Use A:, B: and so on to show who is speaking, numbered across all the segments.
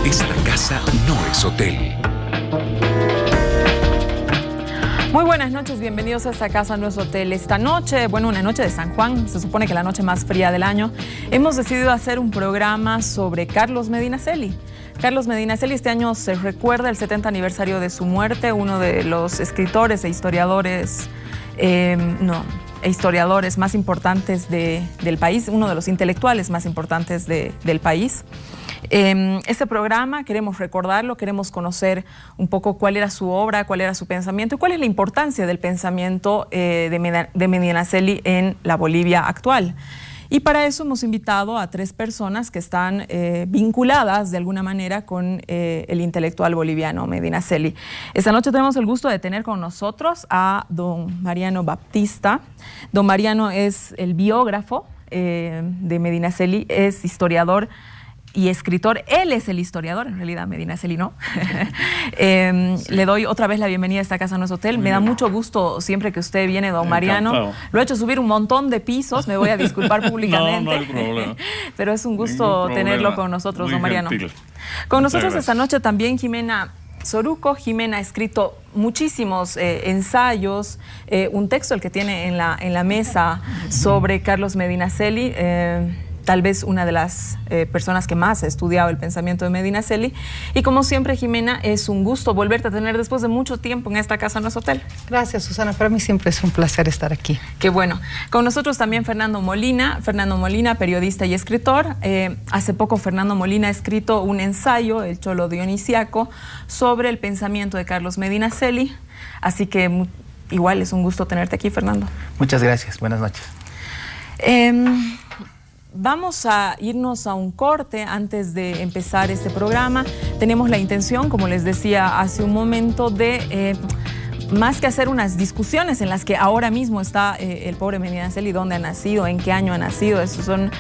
A: Esta casa no es hotel.
B: Muy buenas noches, bienvenidos a Esta casa no es hotel. Esta noche, bueno, una noche de San Juan, se supone que la noche más fría del año, hemos decidido hacer un programa sobre Carlos Medinaceli. Carlos Medinaceli, este año se recuerda el 70 aniversario de su muerte, uno de los escritores e historiadores, historiadores más importantes del país, uno de los intelectuales más importantes del país. Este programa queremos recordarlo, queremos conocer un poco cuál era su obra, cuál era su pensamiento y cuál es la importancia del pensamiento de Medinaceli en la Bolivia actual. Y para eso hemos invitado a tres personas que están vinculadas de alguna manera con el intelectual boliviano Medinaceli. Esta noche tenemos el gusto de tener con nosotros a don Mariano Baptista. Don Mariano es el biógrafo de Medinaceli, es historiador y escritor. Él es el historiador, en realidad Medinaceli no. Le doy otra vez la bienvenida a Esta casa no es hotel. Me da mucho gusto siempre que usted viene, don Mariano.
C: Encantado.
B: Lo he hecho subir un montón de pisos, me voy a disculpar públicamente.
C: No hay problema.
B: Pero es un gusto tenerlo con nosotros, don Mariano.
C: Gentil.
B: Con nosotros
C: Muchas
B: esta
C: gracias.
B: noche también Jimena Soruco. Jimena ha escrito muchísimos ensayos, un texto el que tiene en la mesa sobre Carlos Medinaceli, tal vez una de las personas que más ha estudiado el pensamiento de Medinaceli. Y como siempre, Jimena, es un gusto volverte a tener después de mucho tiempo en Esta casa no es hotel.
D: Gracias, Susana. Para mí siempre es un placer estar aquí.
B: Qué bueno. Con nosotros también Fernando Molina, periodista y escritor. Hace poco Fernando Molina ha escrito un ensayo, El Cholo Dionisiaco, sobre el pensamiento de Carlos Medinaceli. Así que igual es un gusto tenerte aquí, Fernando.
E: Muchas gracias. Buenas noches.
B: Vamos a irnos a un corte antes de empezar este programa. Tenemos la intención, como les decía hace un momento, de más que hacer unas discusiones en las que ahora mismo está el pobre Medinaceli, dónde ha nacido, en qué año ha nacido. Eso son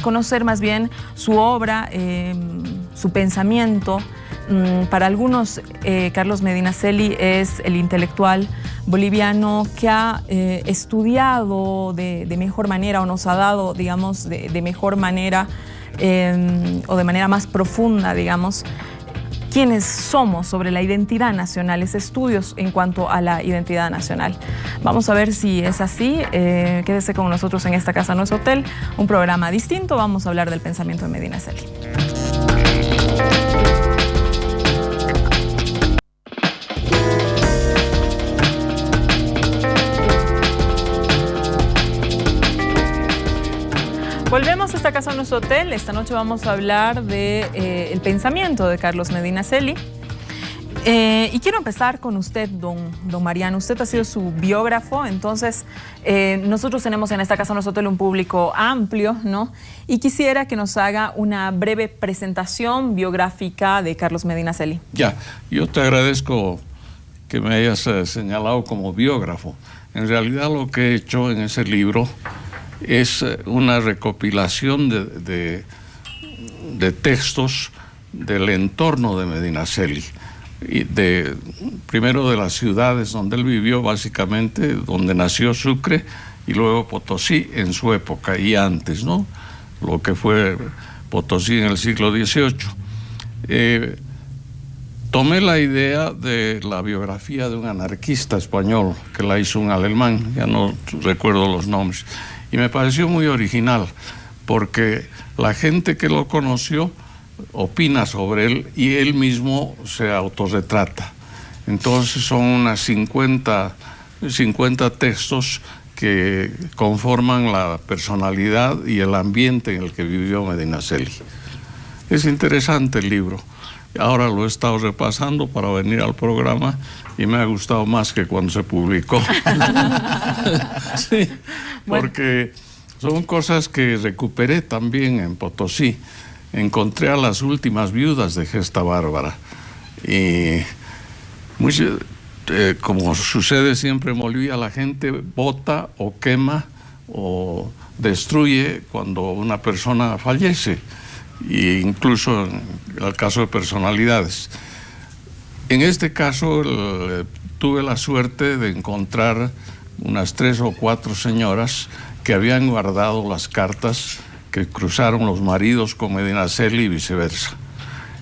B: conocer más bien su obra, su pensamiento. Para algunos, Carlos Medinaceli es el intelectual boliviano que ha estudiado de mejor manera o nos ha dado, digamos, de mejor manera o de manera más profunda, digamos, quiénes somos sobre la identidad nacional, estudios en cuanto a la identidad nacional. Vamos a ver si es así. Quédese con nosotros en Esta casa no es hotel, un programa distinto. Vamos a hablar del pensamiento de Medinaceli. Volvemos a Esta casa no es hotel. Esta noche vamos a hablar de el pensamiento de Carlos Medinaceli. Y quiero empezar con usted, don Mariano. Usted ha sido su biógrafo, entonces nosotros tenemos en Esta casa no es hotel un público amplio, ¿no? Y quisiera que nos haga una breve presentación biográfica de Carlos Medinaceli.
C: Ya, yo te agradezco que me hayas señalado como biógrafo. En realidad lo que he hecho en ese libro es una recopilación de textos del entorno de Medinaceli, y primero de las ciudades donde él vivió, básicamente, donde nació Sucre y luego Potosí en su época y antes, ¿no? Lo que fue Potosí en el siglo XVIII. Tomé la idea de la biografía de un anarquista español que la hizo un alemán, ya no recuerdo los nombres, y me pareció muy original porque la gente que lo conoció opina sobre él y él mismo se autorretrata. Entonces son unas 50 textos que conforman la personalidad y el ambiente en el que vivió Medinaceli. Es interesante el libro. Ahora lo he estado repasando para venir al programa y me ha gustado más que cuando se publicó. Sí, porque son cosas que recuperé también en Potosí. Encontré a las últimas viudas de Gesta Bárbara y como sucede siempre en Bolivia, la gente vota o quema o destruye cuando una persona fallece, e incluso en el caso de personalidades. En este caso tuve la suerte de encontrar unas 3 o 4 señoras que habían guardado las cartas que cruzaron los maridos con Medinaceli y viceversa.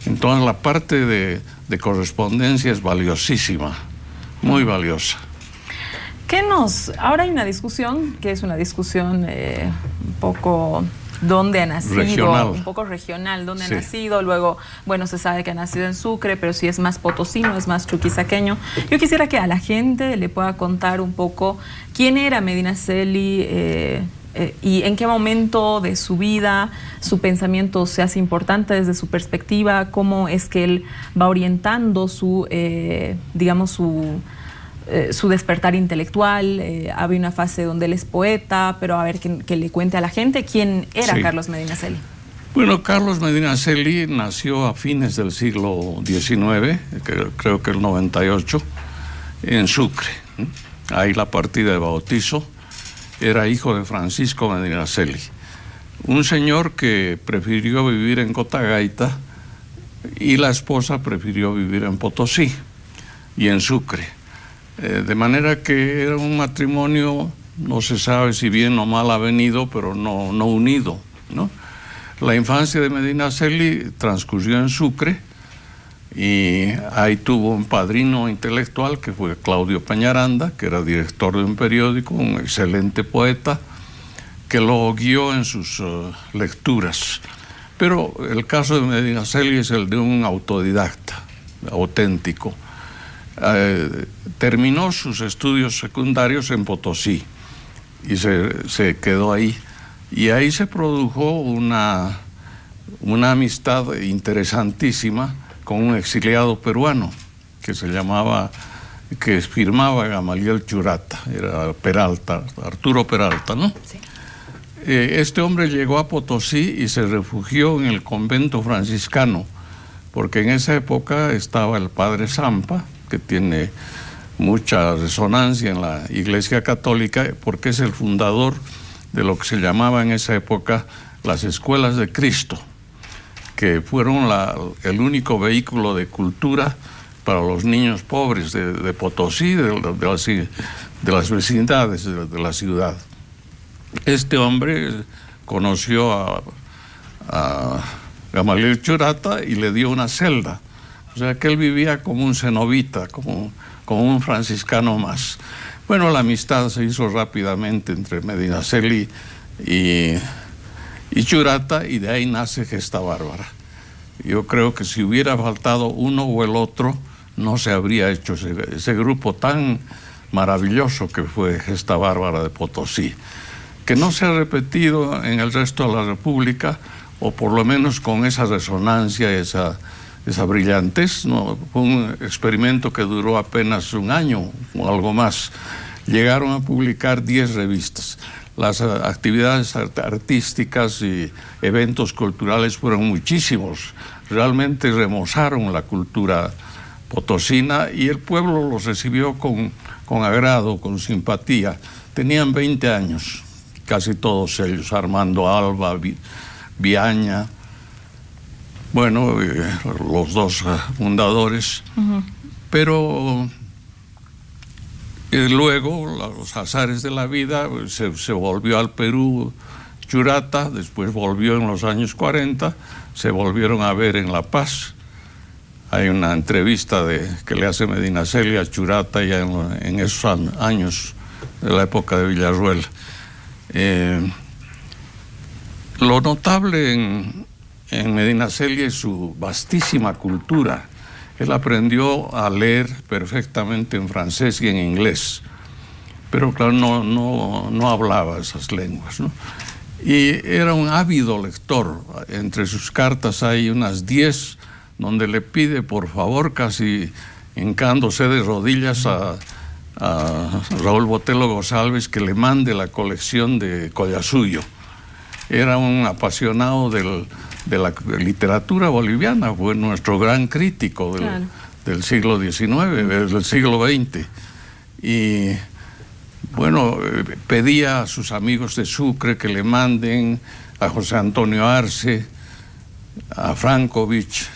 C: Entonces la parte de correspondencia es valiosísima, muy valiosa.
B: Ahora hay una discusión, que es una discusión un poco dónde ha nacido,
C: regional.
B: Un poco regional, dónde
C: Sí.
B: ha nacido, luego, bueno, se sabe que ha nacido en Sucre, pero si es más potosino, es más chuquisaqueño. Yo quisiera que a la gente le pueda contar un poco quién era Medinaceli y en qué momento de su vida su pensamiento se hace importante desde su perspectiva, cómo es que él va orientando su, digamos, su despertar intelectual. Había una fase donde él es poeta, pero a ver que le cuente a la gente quién era Carlos Medinaceli.
C: Bueno, Carlos Medinaceli nació a fines del siglo XIX, creo que el 98, en Sucre. Ahí la partida de bautizo. Era hijo de Francisco Medinaceli, un señor que prefirió vivir en Cotagaita y la esposa prefirió vivir en Potosí y en Sucre. De manera que era un matrimonio, no se sabe si bien o mal avenido, pero no unido, ¿no? La infancia de Medinaceli transcurrió en Sucre y ahí tuvo un padrino intelectual que fue Claudio Peñaranda, que era director de un periódico, un excelente poeta, que lo guió en sus lecturas. Pero el caso de Medinaceli es el de un autodidacta auténtico. Terminó sus estudios secundarios en Potosí y se quedó ahí. Y ahí se produjo una amistad interesantísima con un exiliado peruano que firmaba Gamaliel Churata, era Peralta, Arturo Peralta, ¿no? Sí. Este hombre llegó a Potosí y se refugió en el convento franciscano, porque en esa época estaba el padre Zampa, que tiene mucha resonancia en la Iglesia Católica, porque es el fundador de lo que se llamaba en esa época las Escuelas de Cristo, que fueron el único vehículo de cultura para los niños pobres de Potosí, de las vecindades de la ciudad. Este hombre conoció a Gamaliel Churata y le dio una celda. O sea que él vivía como un cenobita, como un franciscano más. Bueno, la amistad se hizo rápidamente entre Medinaceli y Churata, y de ahí nace Gesta Bárbara. Yo creo que si hubiera faltado uno o el otro, no se habría hecho ese grupo tan maravilloso que fue Gesta Bárbara de Potosí, que no se ha repetido en el resto de la República, o por lo menos con esa resonancia, esa brillantez, ¿no? Fue un experimento que duró apenas un año o algo más. Llegaron a publicar 10 revistas. Las actividades artísticas y eventos culturales fueron muchísimos. Realmente remozaron la cultura potosina y el pueblo los recibió con agrado, con simpatía. Tenían 20 años, casi todos ellos, Armando Alba, Viaña, bueno, los dos fundadores, pero luego, los azares de la vida, se volvió al Perú Churata, después volvió en los años 40, se volvieron a ver en La Paz. Hay una entrevista que le hace Medinaceli a Churata ya en esos años de la época de Villarruel. Lo notable en Medinaceli es su vastísima cultura. Él aprendió a leer perfectamente en francés y en inglés, pero claro, no hablaba esas lenguas, ¿no? Y era un ávido lector. Entre sus cartas hay unas 10 donde le pide, por favor, casi hincándose de rodillas a Raúl Botelho González, que le mande la colección de Collasuyo. Era un apasionado de la literatura boliviana, fue nuestro gran crítico del siglo XIX, del siglo XX. Y bueno, pedía a sus amigos de Sucre que le manden a José Antonio Arce, a Frankovich.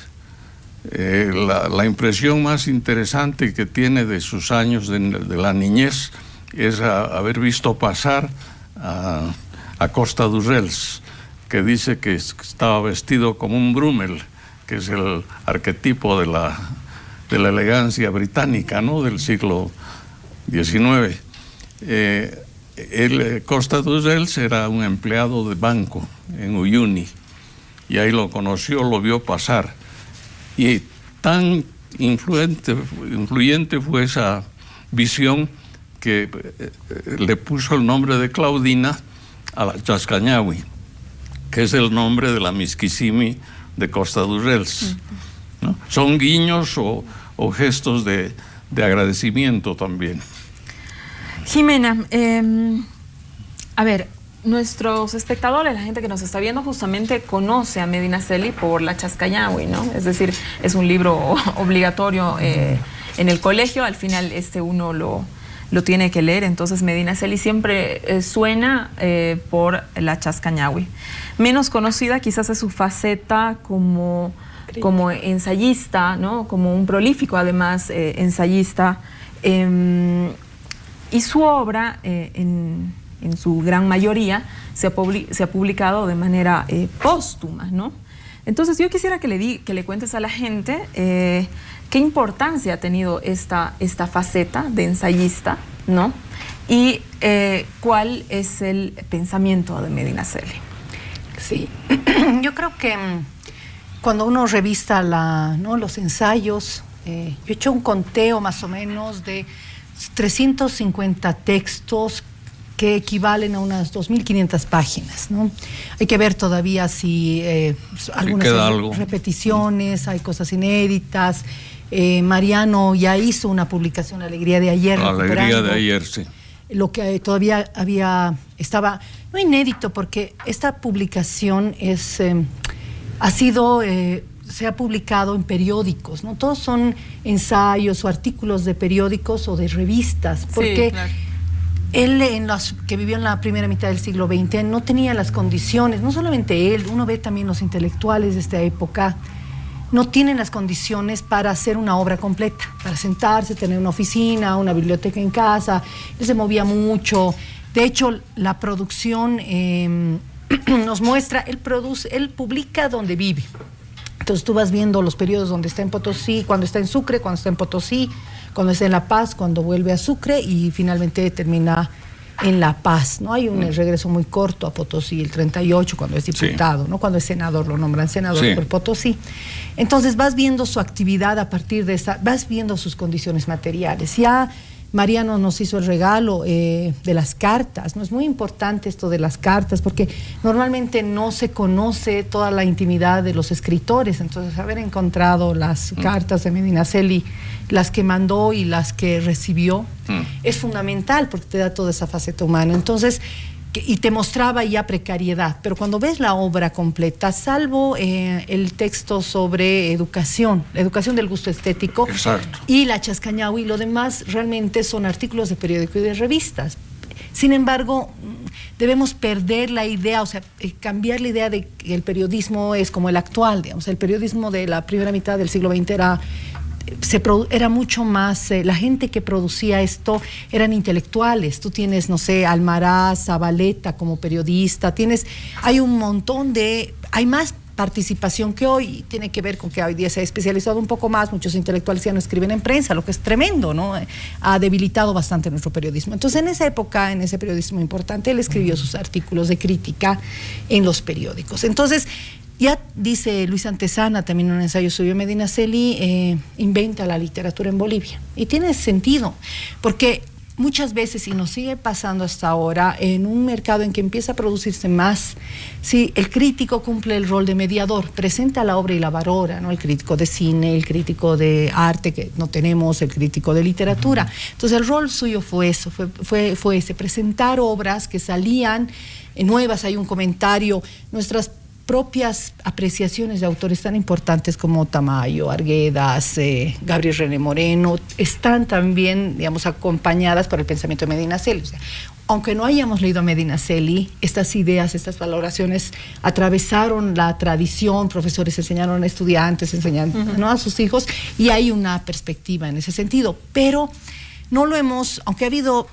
C: La impresión más interesante que tiene de sus años de la niñez es haber visto pasar a Costa Durrels, que dice que estaba vestido como un Brummel, que es el arquetipo de la elegancia británica, ¿no?, del siglo XIX. Costadurels era un empleado de banco en Uyuni, y ahí lo conoció, lo vio pasar, y tan influyente fue esa visión que le puso el nombre de Claudina a la Chascañahui, que es el nombre de la Miskissimi de Costadurels, ¿no? Son guiños o gestos de agradecimiento también.
B: Jimena, a ver, nuestros espectadores, la gente que nos está viendo, justamente conoce a Medinaceli por la Chascañahui, ¿no? Es decir, es un libro obligatorio en el colegio, al final uno lo tiene que leer, entonces Medinaceli siempre suena por la Chascañahui. Menos conocida quizás es su faceta como ensayista, ¿no?, como un prolífico además ensayista, y su obra en su gran mayoría se ha publicado de manera póstuma, ¿no? Entonces yo quisiera que le cuentes a la gente qué importancia ha tenido esta faceta de ensayista, ¿no? Y cuál es el pensamiento de Medinaceli.
D: Sí, yo creo que cuando uno revista los ensayos, yo he hecho un conteo más o menos de 350 textos que equivalen a unas 2.500 páginas, ¿no? Hay que ver todavía si algunas repeticiones, hay cosas inéditas. Mariano ya hizo una publicación, La Alegría de Ayer.
C: La Alegría de Ayer, sí.
D: Lo que todavía estaba, no inédito, porque esta publicación se ha publicado en periódicos, ¿no? Todos son ensayos o artículos de periódicos o de revistas, porque
B: sí, claro.
D: Él, que vivió en la primera mitad del siglo XX, no tenía las condiciones, no solamente él, uno ve también los intelectuales de esta época, no tienen las condiciones para hacer una obra completa, para sentarse, tener una oficina, una biblioteca en casa. Él se movía mucho. De hecho, la producción nos muestra, él publica donde vive. Entonces tú vas viendo los periodos donde está en Potosí, cuando está en Sucre, cuando está en Potosí, cuando está en La Paz, cuando vuelve a Sucre y finalmente termina en La Paz, ¿no? Hay un regreso muy corto a Potosí, el 38, cuando es diputado, sí, ¿no? Cuando es senador, lo nombran senador, sí, por Potosí. Entonces vas viendo su actividad a partir de vas viendo sus condiciones materiales. Ya Mariano nos hizo el regalo de las cartas, ¿no? Es muy importante esto de las cartas, porque normalmente no se conoce toda la intimidad de los escritores, entonces haber encontrado las cartas de Medinaceli, las que mandó y las que recibió, es fundamental, porque te da toda esa faceta humana. Entonces, y te mostraba ya precariedad, pero cuando ves la obra completa, salvo el texto sobre educación, la educación del gusto estético, exacto, y la Chascañahui, lo demás realmente son artículos de periódico y de revistas. Sin embargo, debemos perder la idea, o sea, cambiar la idea de que el periodismo es como el actual, digamos. El periodismo de la primera mitad del siglo XX era mucho más, la gente que producía esto eran intelectuales. Tú tienes, no sé, Almaraz, Zabaleta como periodista, hay un montón hay más participación que hoy, tiene que ver con que hoy día se ha especializado un poco más, muchos intelectuales ya no escriben en prensa, lo que es tremendo, ¿no? Ha debilitado bastante nuestro periodismo. Entonces, en esa época, en ese periodismo importante, él escribió sus artículos de crítica en los periódicos. Entonces, ya dice Luis Antesana, también en un ensayo suyo, Medinaceli inventa la literatura en Bolivia. Y tiene sentido, porque muchas veces, y nos sigue pasando hasta ahora, en un mercado en que empieza a producirse más, sí, el crítico cumple el rol de mediador, presenta la obra y la valora, ¿no? El crítico de cine, el crítico de arte, que no tenemos, el crítico de literatura. Entonces el rol suyo fue eso, fue ese, presentar obras que salían nuevas. Hay un comentario, nuestras propias apreciaciones de autores tan importantes como Tamayo, Arguedas, Gabriel René Moreno, están también, digamos, acompañadas por el pensamiento de Medinaceli. O sea, aunque no hayamos leído a Medinaceli, estas ideas, estas valoraciones atravesaron la tradición, profesores enseñaron a estudiantes, enseñan, ¿no?, a sus hijos, y hay una perspectiva en ese sentido. Pero No lo hemos, aunque ha habido,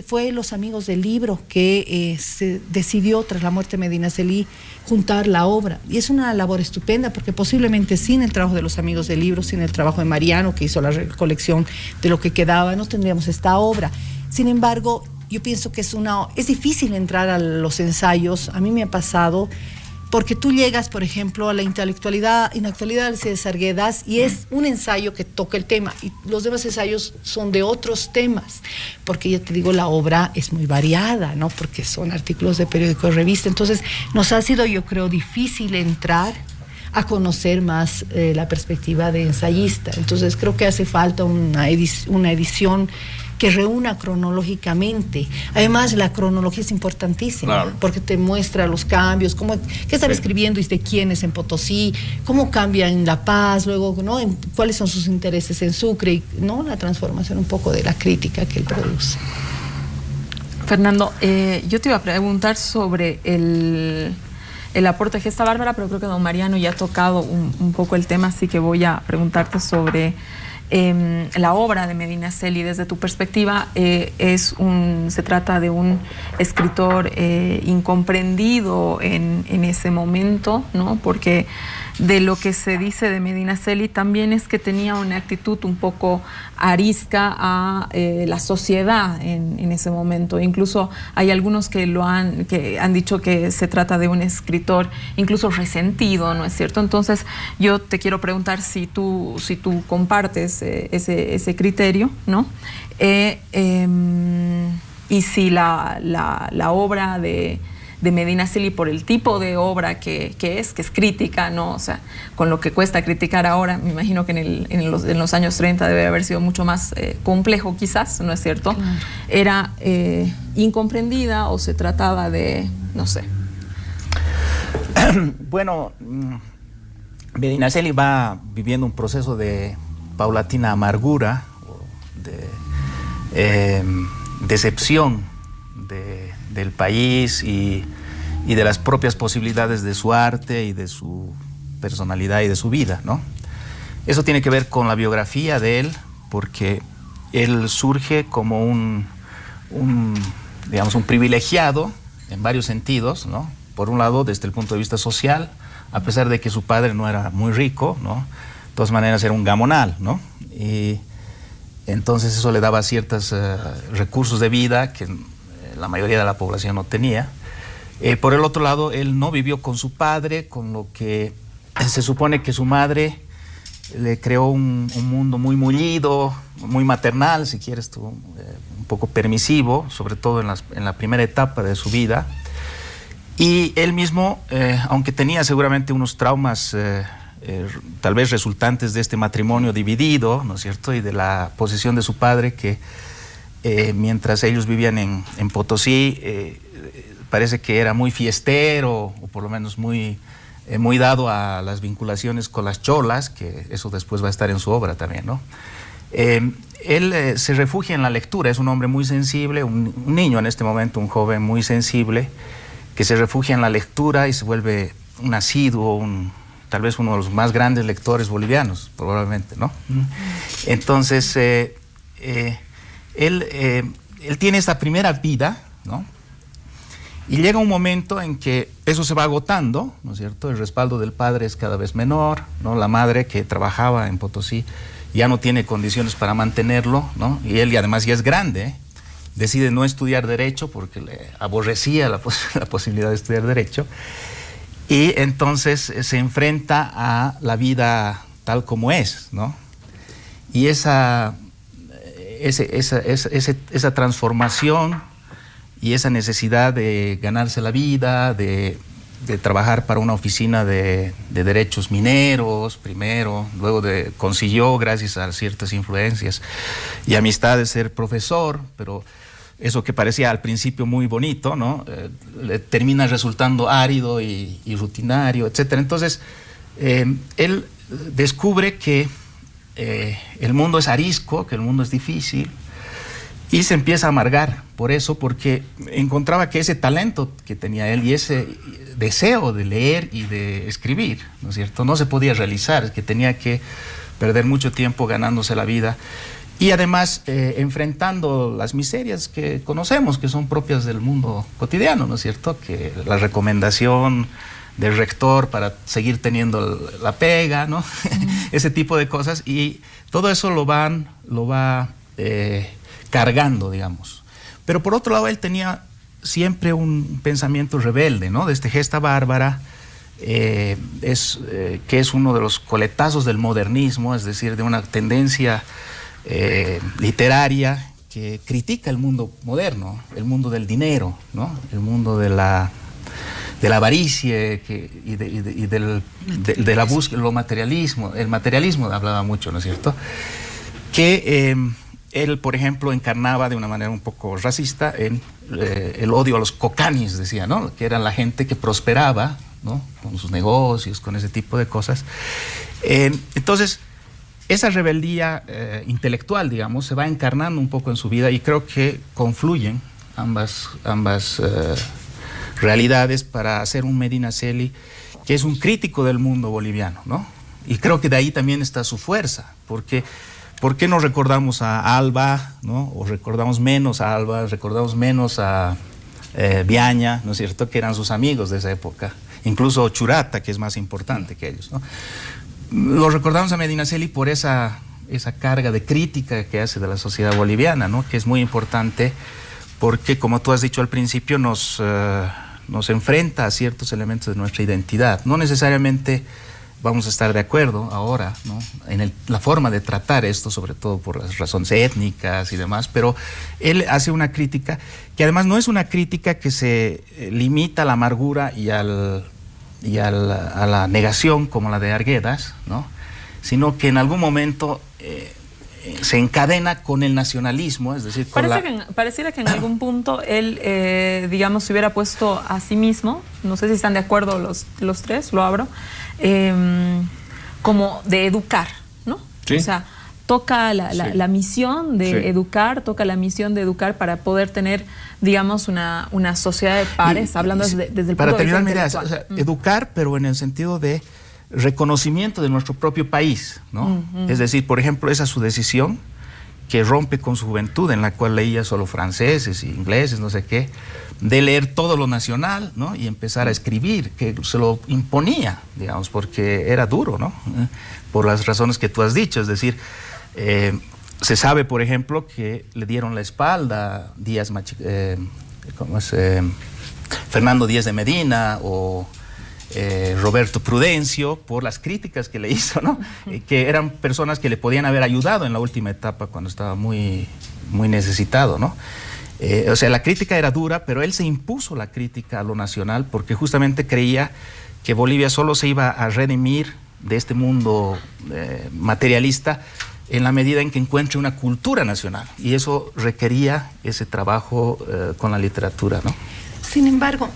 D: fue Los Amigos del Libro que se decidió tras la muerte de Medinaceli juntar la obra. Y es una labor estupenda porque posiblemente sin el trabajo de Los Amigos del Libro, sin el trabajo de Mariano, que hizo la recolección de lo que quedaba, no tendríamos esta obra. Sin embargo, yo pienso que es difícil entrar a los ensayos. A mí me ha pasado porque tú llegas, por ejemplo, a la intelectualidad de Sarguedas y es un ensayo que toca el tema y los demás ensayos son de otros temas, porque ya te digo, la obra es muy variada, ¿no? Porque son artículos de periódico y revista, entonces nos ha sido, yo creo, difícil entrar a conocer más la perspectiva de ensayista. Entonces creo que hace falta una edición que reúna cronológicamente. Además, la cronología es importantísima, claro, porque te muestra los cambios, qué estaba escribiendo y de quiénes en Potosí, cómo cambia en La Paz, luego, ¿no? Cuáles son sus intereses en Sucre, ¿no? La transformación un poco de la crítica que él produce.
B: Fernando, yo te iba a preguntar sobre el aporte de Gesta Bárbara, pero creo que don Mariano ya ha tocado un poco el tema, así que voy a preguntarte sobre la obra de Medinaceli. Desde tu perspectiva, se trata de un escritor incomprendido en ese momento, ¿no? Porque de lo que se dice de Medinaceli también es que tenía una actitud un poco arisca a la sociedad en ese momento. Incluso hay algunos que han dicho que se trata de un escritor incluso resentido, ¿no es cierto? Entonces yo te quiero preguntar si tú compartes ese criterio, ¿no? Y si la obra de Medinaceli, por el tipo de obra que es crítica, ¿no? O sea, con lo que cuesta criticar ahora, me imagino que en los años 30 debe haber sido mucho más complejo quizás, ¿no es cierto? Claro. ¿Era incomprendida o se trataba de, no sé?
E: Bueno, Medinaceli va viviendo un proceso de paulatina amargura, de decepción del país y de las propias posibilidades de su arte y de su personalidad y de su vida, ¿no? Eso tiene que ver con la biografía de él, porque él surge como un privilegiado en varios sentidos, ¿no? Por un lado, desde el punto de vista social, a pesar de que su padre no era muy rico, ¿no? De todas maneras era un gamonal, ¿no? Y entonces eso le daba ciertos recursos de vida que la mayoría de la población no tenía. Por el otro lado, él no vivió con su padre, con lo que se supone que su madre le creó un mundo muy mullido, muy maternal, si quieres tú, un poco permisivo, sobre todo en la primera etapa de su vida. Y él mismo, aunque tenía seguramente unos traumas tal vez resultantes de este matrimonio dividido, ¿no es cierto?, y de la posición de su padre, que mientras ellos vivían en Potosí, parece que era muy fiestero, o por lo menos muy dado a las vinculaciones con las cholas, que eso después va a estar en su obra también, ¿no? Él se refugia en la lectura, es un hombre muy sensible, un niño en este momento, un joven muy sensible, que se refugia en la lectura y se vuelve un asiduo, tal vez uno de los más grandes lectores bolivianos, probablemente, ¿no? Entonces, él tiene esta primera vida, ¿no? Y llega un momento en que eso se va agotando, ¿no es cierto? El respaldo del padre es cada vez menor, ¿no? La madre, que trabajaba en Potosí, ya no tiene condiciones para mantenerlo, ¿no? Y él, y además ya es grande, decide no estudiar Derecho porque le aborrecía la posibilidad de estudiar Derecho. Y entonces se enfrenta a la vida tal como es, ¿no? Y esa transformación y esa necesidad de ganarse la vida, de trabajar para una oficina de derechos mineros primero, luego consiguió, gracias a ciertas influencias y amistades, ser profesor, pero eso que parecía al principio muy bonito, ¿no? Le termina resultando árido y rutinario, etc. Entonces, él descubre que el mundo es arisco, que el mundo es difícil, y se empieza a amargar por eso, porque encontraba que ese talento que tenía él y ese deseo de leer y de escribir, ¿no es cierto?, no se podía realizar, que tenía que perder mucho tiempo ganándose la vida. Y además enfrentando las miserias que conocemos, que son propias del mundo cotidiano, ¿no es cierto? Que la recomendación del rector para seguir teniendo la pega, ¿no? Ese tipo de cosas, y todo eso lo va cargando, digamos. Pero por otro lado, él tenía siempre un pensamiento rebelde, ¿no? Desde Gesta Bárbara, que es uno de los coletazos del modernismo, es decir, de una tendencia literaria que critica el mundo moderno, el mundo del dinero, ¿no? El mundo de la avaricia y de la búsqueda, el materialismo hablaba mucho, ¿no es cierto? Que él, por ejemplo, encarnaba de una manera un poco racista en el odio a los cocanis, decía, ¿no? Que eran la gente que prosperaba, ¿no? Con sus negocios, con ese tipo de cosas. Entonces, esa rebeldía intelectual, digamos, se va encarnando un poco en su vida, y creo que confluyen ambas realidades para hacer un Medinaceli que es un crítico del mundo boliviano, ¿no? Y creo que de ahí también está su fuerza, porque ¿por qué no recordamos a Alba, ¿no? O recordamos menos a Alba, recordamos menos a Viaña, ¿no es cierto?, que eran sus amigos de esa época, incluso Churata, que es más importante que ellos, ¿no? Lo recordamos a Medinaceli por esa carga de crítica que hace de la sociedad boliviana, ¿no? Que es muy importante porque, como tú has dicho al principio, nos enfrenta a ciertos elementos de nuestra identidad. No necesariamente vamos a estar de acuerdo ahora, ¿no?, en la forma de tratar esto, sobre todo por las razones étnicas y demás, pero él hace una crítica que además no es una crítica que se limita a la amargura y a la negación como la de Arguedas, ¿no?, sino que en algún momento se encadena con el nacionalismo, es decir,
B: pareciera que en algún punto él, digamos, se hubiera puesto a sí mismo, no sé si están de acuerdo los tres, lo abro, como de educar, ¿no?
C: Sí.
B: O sea, toca la misión de educar, toca la misión de educar para poder tener, digamos, una sociedad de pares, hablando desde el punto de vista
E: para terminar mi idea,
B: intelectual.
E: o sea, educar, pero en el sentido de reconocimiento de nuestro propio país, ¿no? Es decir, por ejemplo, esa es su decisión, que rompe con su juventud, en la cual leía solo franceses e ingleses, no sé qué, de leer todo lo nacional, ¿no?, y empezar a escribir, que se lo imponía, digamos, porque era duro, ¿no?, por las razones que tú has dicho. Es decir, se sabe, por ejemplo, que le dieron la espalda Fernando Díaz de Medina o Roberto Prudencio por las críticas que le hizo, ¿no? Que eran personas que le podían haber ayudado en la última etapa cuando estaba muy, muy necesitado, ¿no? O sea, la crítica era dura, pero él se impuso la crítica a lo nacional porque justamente creía que Bolivia solo se iba a redimir de este mundo materialista en la medida en que encuentre una cultura nacional, y eso requería ese trabajo con la literatura, ¿no?
D: Sin embargo,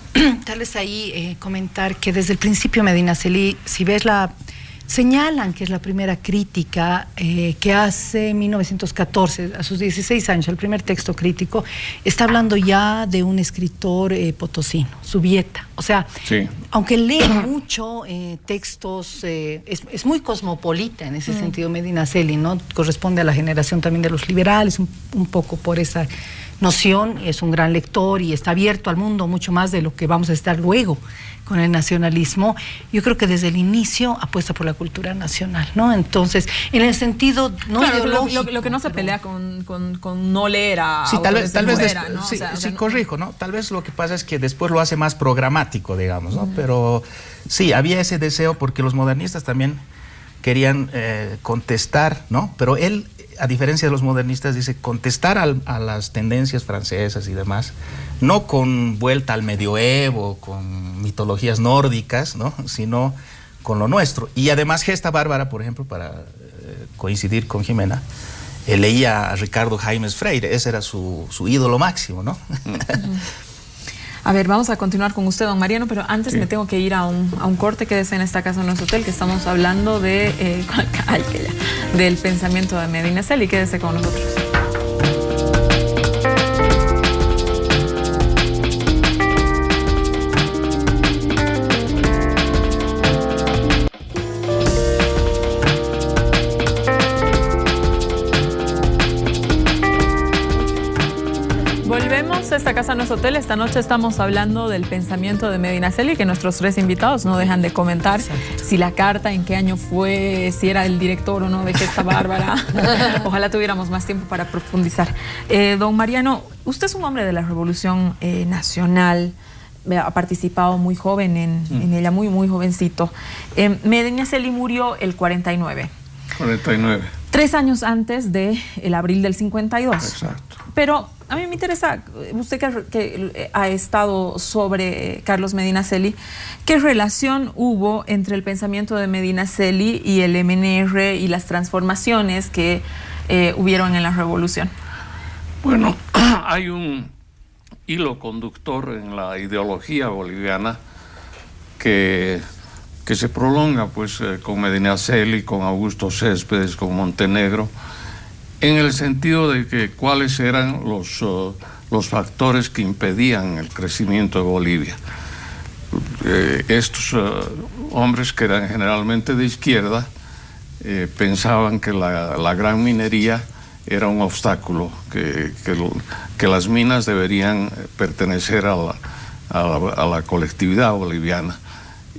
D: tal vez ahí comentar que desde el principio Medinaceli, si ves señalan que es la primera crítica que hace en 1914, a sus 16 años, el primer texto crítico, está hablando ya de un escritor potosino, Zubieta. O sea, sí, aunque lee mucho textos, es muy cosmopolita en ese sentido Medinaceli, ¿no? Corresponde a la generación también de los liberales, un poco por esa noción, es un gran lector y está abierto al mundo mucho más de lo que vamos a estar luego con el nacionalismo. Yo creo que desde el inicio apuesta por la cultura nacional, ¿no? Entonces, en el sentido no ideológico,
B: lo que no se pelea con no leer a
E: sí, tal vez
B: fuera, ¿no?
E: Sí,
B: o sea,
E: sí, corrijo, ¿no? Tal vez lo que pasa es que después lo hace más programático, digamos, ¿no? Pero sí, había ese deseo porque los modernistas también querían contestar, ¿no? Pero él, a diferencia de los modernistas, dice contestar a las tendencias francesas y demás, no con vuelta al medioevo, con mitologías nórdicas, ¿no?, sino con lo nuestro. Y además Gesta Bárbara, por ejemplo, para coincidir con Jimena, leía a Ricardo Jaimes Freire, ese era su ídolo máximo, ¿no?
B: A ver, vamos a continuar con usted, don Mariano, pero antes me tengo que ir a un corte. Quédese en esta casa, en nuestro hotel, que estamos hablando de del pensamiento de Medinaceli. Quédese con nosotros. a Casa No es Hotel. Esta noche estamos hablando del pensamiento de Medinaceli, que nuestros 3 invitados no dejan de comentar. Exacto. Si la carta, en qué año fue, si era el director o no de Gesta Bárbara. Ojalá tuviéramos más tiempo para profundizar. Don Mariano, usted es un hombre de la Revolución Nacional, ha participado muy joven en ella, muy jovencito. Medinaceli murió el 49.
C: 49.
B: 3 años antes del abril del 52.
C: Exacto.
B: Pero a mí me interesa, usted que ha estado sobre Carlos Medinaceli, ¿qué relación hubo entre el pensamiento de Medinaceli y el MNR y las transformaciones que hubieron en la revolución?
C: Bueno, hay un hilo conductor en la ideología boliviana que se prolonga pues con Medinaceli, con Augusto Céspedes, con Montenegro, en el sentido de que cuáles eran los factores que impedían el crecimiento de Bolivia. Estos hombres, que eran generalmente de izquierda, pensaban que la gran minería era un obstáculo, que las minas deberían pertenecer a la colectividad boliviana.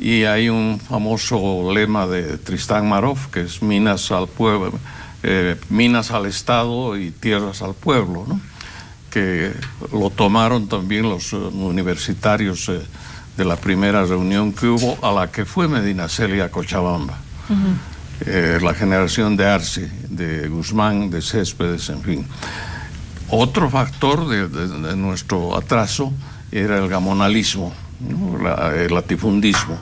C: Y hay un famoso lema de Tristán Marov, que es minas al pueblo, minas al Estado y tierras al pueblo, ¿no? Que lo tomaron también los universitarios de la primera reunión que hubo, a la que fue Medinaceli a Cochabamba. La generación de Arce, de Guzmán, de Céspedes, en fin. Otro factor de nuestro atraso era el gamonalismo, ¿no? El latifundismo,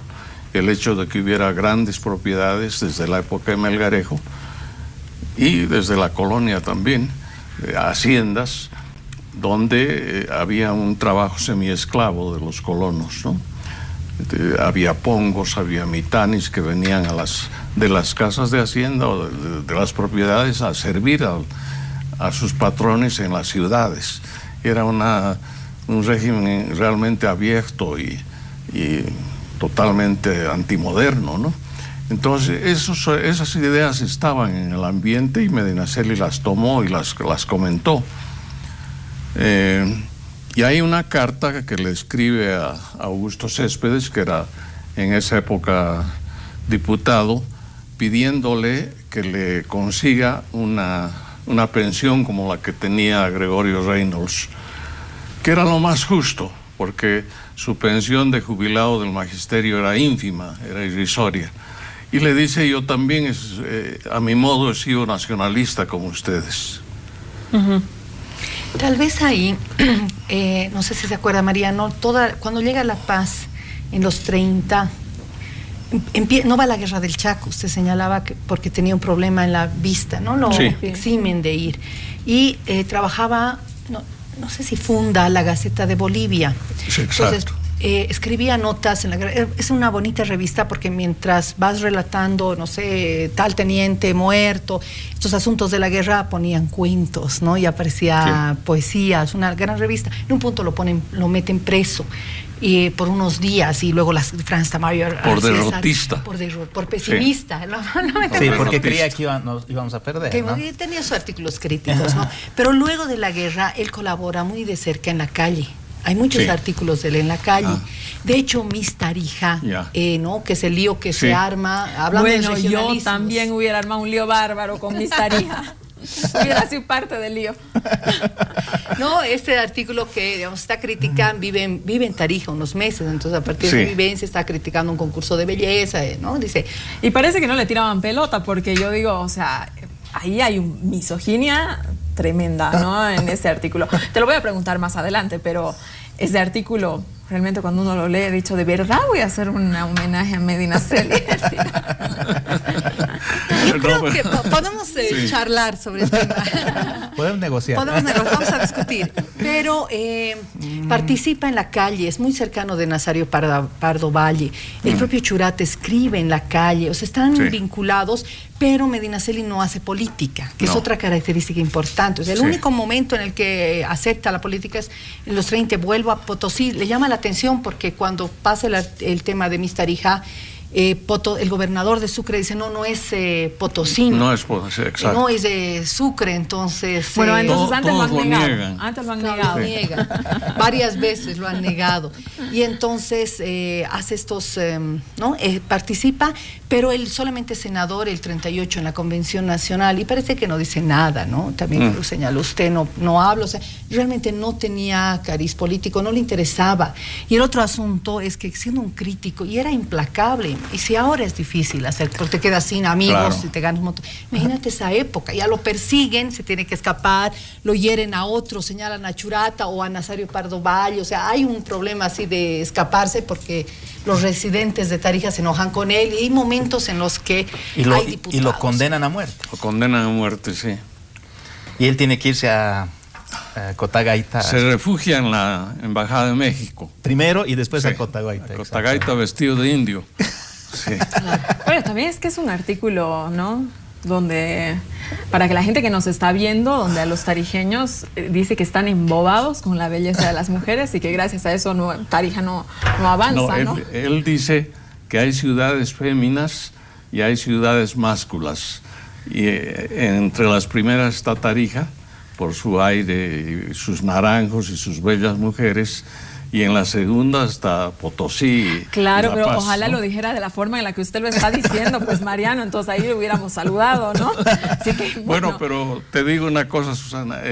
C: el hecho de que hubiera grandes propiedades desde la época de Melgarejo y desde la colonia también, haciendas donde había un trabajo semiesclavo de los colonos, ¿no? Había pongos, había mitanis que venían de las casas de hacienda o de las propiedades a servir a sus patrones en las ciudades. Era un régimen realmente abierto y totalmente antimoderno, ¿no? Entonces esas ideas estaban en el ambiente y Medinaceli las tomó y las comentó. Y hay una carta que le escribe a Augusto Céspedes, que era en esa época diputado, pidiéndole que le consiga una pensión como la que tenía Gregorio Reynolds, que era lo más justo, porque su pensión de jubilado del magisterio era ínfima, era irrisoria. Y le dice: yo también, a mi modo, he sido nacionalista como ustedes.
D: Tal vez ahí, no sé si se acuerda Mariano, cuando llega la paz en los 30, no va a la guerra del Chaco, usted señalaba que porque tenía un problema en la vista, ¿no? Lo eximen de ir. Y trabajaba, no sé si funda la Gaceta de Bolivia.
C: Sí, exacto.
D: Entonces, escribía notas en la guerra. Es una bonita revista porque mientras vas relatando, no sé, tal teniente muerto, estos asuntos de la guerra, ponían cuentos, ¿no? Y aparecía poesía. Es una gran revista. En un punto lo meten preso por unos días, y luego Franz Tamayer
C: por derrotista,
D: por pesimista.
E: Sí, porque creía que íbamos a perder, ¿no?
D: Tenía sus artículos críticos, ¿no? Pero luego de la guerra él colabora muy de cerca en la calle. Hay muchos artículos de él en la calle. De hecho, Miss Tarija, ¿no? Que es el lío que se arma. Hablando de regionalismos.
B: Yo también hubiera armado un lío bárbaro con Miss Tarija. Hubiera sido parte del lío.
D: No, este artículo que, digamos, está criticando, vive en Tarija unos meses, entonces a partir de vivencia está criticando un concurso de belleza, ¿no? Dice.
B: Y parece que no le tiraban pelota, porque yo digo, o sea, ahí hay una misoginia tremenda, ¿no? En ese artículo. Te lo voy a preguntar más adelante, pero ese artículo, realmente cuando uno lo lee, he dicho, de verdad voy a hacer un homenaje a Medinaceli.
D: Yo creo que podemos charlar sobre el tema.
E: Podemos negociar.
D: Vamos a discutir. Pero participa en la calle, es muy cercano de Nazario Pardo Valle. El propio Churat escribe en la calle, o sea, están vinculados, pero Medinaceli no hace política, que es otra característica importante. O sea, el único momento en el que acepta la política es en los 30, vuelvo a Potosí. Le llama la atención porque cuando pasa el tema de Miss Tarija, el gobernador de Sucre dice, no es potosino.
C: No es Potosí, exacto.
D: No, es de Sucre, entonces...
B: Bueno, entonces antes lo han negado.
C: niegan.
B: Antes lo han
D: Claro,
B: negado.
D: lo niegan. Varias veces lo han negado. Y entonces hace estos, participa, pero él solamente es senador el 38 en la Convención Nacional y parece que no dice nada, ¿no? También lo señaló usted, no habla, o sea, realmente no tenía cariz político, no le interesaba. Y el otro asunto es que siendo un crítico, y era implacable, y si ahora es difícil hacer, porque te quedas sin amigos,
C: claro,
D: y te ganas un montón. Imagínate esa época, ya lo persiguen, se tiene que escapar, lo hieren a otro, señalan a Churata o a Nazario Pardo Valle, o sea, hay un problema así de escaparse porque los residentes de Tarija se enojan con él y hay momentos en los que hay diputados.
E: Y lo condenan a muerte.
C: Lo condenan a muerte, sí.
E: Y él tiene que irse a Cotagaita.
C: Se refugia en la Embajada de México.
E: Primero y después
C: Sí,
E: a Cotagaita.
C: a Cotagaita vestido de indio. Sí.
B: Bueno, también es que es un artículo, ¿no? Donde, para que la gente que nos está viendo, donde a los tarijeños dice que están embobados con la belleza de las mujeres y que gracias a eso Tarija no avanza, ¿no?
C: Él dice que hay ciudades féminas y hay ciudades másculas. Y entre las primeras está Tarija, por su aire, y sus naranjos y sus bellas mujeres. Y en la segunda está Potosí.
B: Claro,
C: La
B: pero
C: Paz,
B: ojalá
C: ¿no?
B: lo dijera de la forma en la que usted lo está diciendo, pues Mariano, entonces ahí lo hubiéramos saludado, ¿no? Así que,
C: Bueno, pero te digo una cosa, Susana,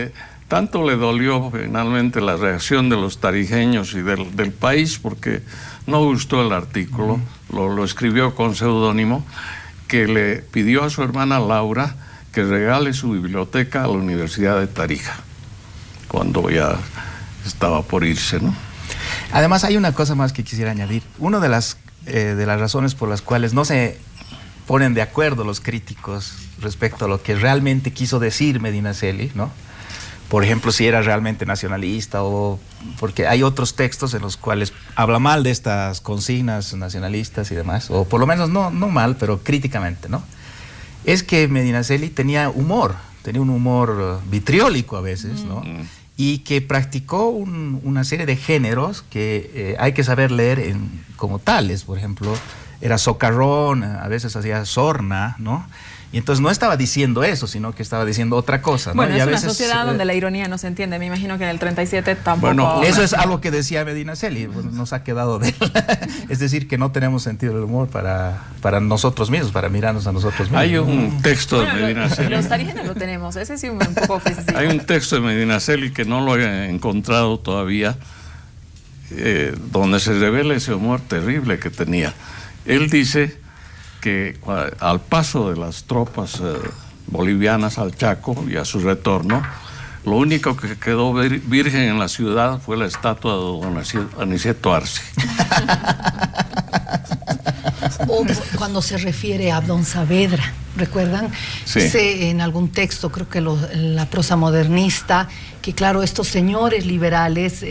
C: tanto le dolió finalmente la reacción de los tarijeños y del país, porque no gustó el artículo, lo escribió con seudónimo, que le pidió a su hermana Laura que regale su biblioteca a la Universidad de Tarija, cuando ya estaba por irse, ¿no?
E: Además, hay una cosa más que quisiera añadir. Una de las razones por las cuales no se ponen de acuerdo los críticos respecto a lo que realmente quiso decir Medinaceli, ¿no? Por ejemplo, si era realmente nacionalista o... Porque hay otros textos en los cuales habla mal de estas consignas nacionalistas y demás, o por lo menos no mal, pero críticamente, ¿no? Es que Medinaceli tenía un humor vitriólico a veces, ¿no? Y que practicó una serie de géneros que hay que saber leer como tales. Por ejemplo, era socarrón, a veces hacía sorna, ¿no? Y entonces no estaba diciendo eso, sino que estaba diciendo otra cosa, ¿no?
B: Bueno,
E: y
B: es
E: a
B: una
E: veces,
B: sociedad donde la ironía no se entiende. Me imagino que en el 37 tampoco...
C: Bueno,
E: eso es algo que decía Medinaceli, pues, nos ha quedado de él. Es decir, que no tenemos sentido del humor para nosotros mismos, para mirarnos a nosotros mismos.
C: Hay un texto de
B: Bueno,
C: Medinaceli.
B: los tarijeños lo tenemos, ese sí un poco ofensivo.
C: Hay un texto de Medinaceli que no lo he encontrado todavía, donde se revela ese humor terrible que tenía. Él dice que al paso de las tropas bolivianas al Chaco y a su retorno, lo único que quedó virgen en la ciudad fue la estatua de don Aniceto Arce.
D: O cuando se refiere a Don Saavedra, ¿recuerdan?
C: Sí.
D: Dice en algún texto, creo que la prosa modernista, que claro, estos señores liberales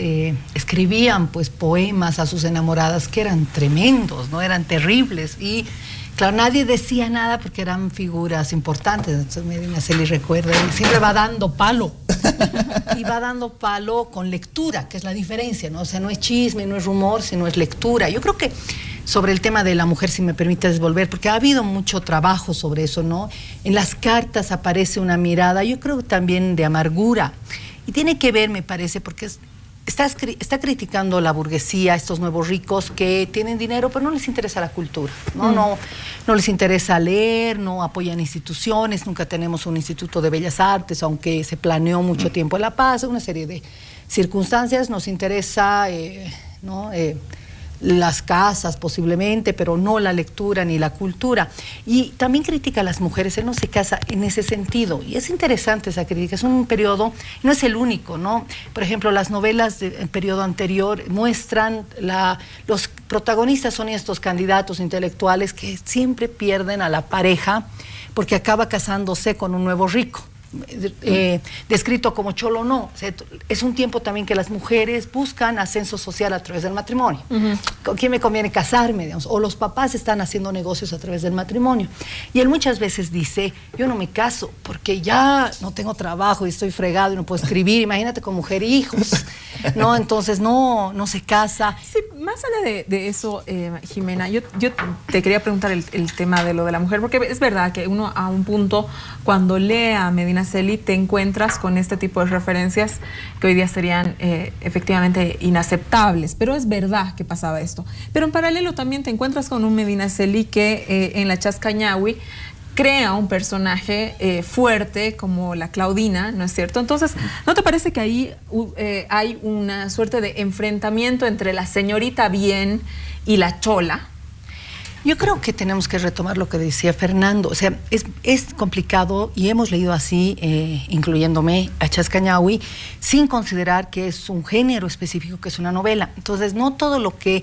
D: escribían pues poemas a sus enamoradas que eran tremendos, ¿no? Eran terribles y claro, nadie decía nada porque eran figuras importantes. Entonces Medinaceli recuerda, él siempre va dando palo. Y va dando palo con lectura, que es la diferencia, ¿no? O sea, no es chisme, no es rumor, sino es lectura. Yo creo que sobre el tema de la mujer, si me permites volver, porque ha habido mucho trabajo sobre eso, ¿no? En las cartas aparece una mirada, yo creo también de amargura. Y tiene que ver, me parece, porque está criticando la burguesía, estos nuevos ricos que tienen dinero, pero no les interesa la cultura, ¿no? No les interesa leer, no apoyan instituciones, nunca tenemos un instituto de bellas artes, aunque se planeó mucho tiempo en La Paz, una serie de circunstancias, nos interesa, las casas posiblemente, pero no la lectura ni la cultura. Y también critica a las mujeres, él no se casa en ese sentido. Y es interesante esa crítica, es un periodo, no es el único, ¿no? Por ejemplo, las novelas del periodo anterior muestran, los protagonistas son estos candidatos intelectuales que siempre pierden a la pareja porque acaba casándose con un nuevo rico. Descrito como cholo no, o sea, es un tiempo también que las mujeres buscan ascenso social a través del matrimonio. ¿Con quién me conviene casarme? Digamos? O los papás están haciendo negocios a través del matrimonio. Y él muchas veces dice, yo no me caso porque ya no tengo trabajo y estoy fregado y no puedo escribir, imagínate con mujer e hijos, ¿no? Entonces no se casa.
B: Sí, más más allá de eso, Jimena, yo te quería preguntar el tema de lo de la mujer, porque es verdad que uno a un punto, cuando lee a Medinaceli, te encuentras con este tipo de referencias que hoy día serían efectivamente inaceptables, pero es verdad que pasaba esto. Pero en paralelo también te encuentras con un Medinaceli que en la Chascañahui crea un personaje fuerte como la Claudina, ¿no es cierto? Entonces, ¿no te parece que ahí hay una suerte de enfrentamiento entre la señorita bien y la chola?
D: Yo creo que tenemos que retomar lo que decía Fernando. O sea, es complicado y hemos leído así, incluyéndome a Chascañahui, sin considerar que es un género específico, que es una novela. Entonces, no todo lo que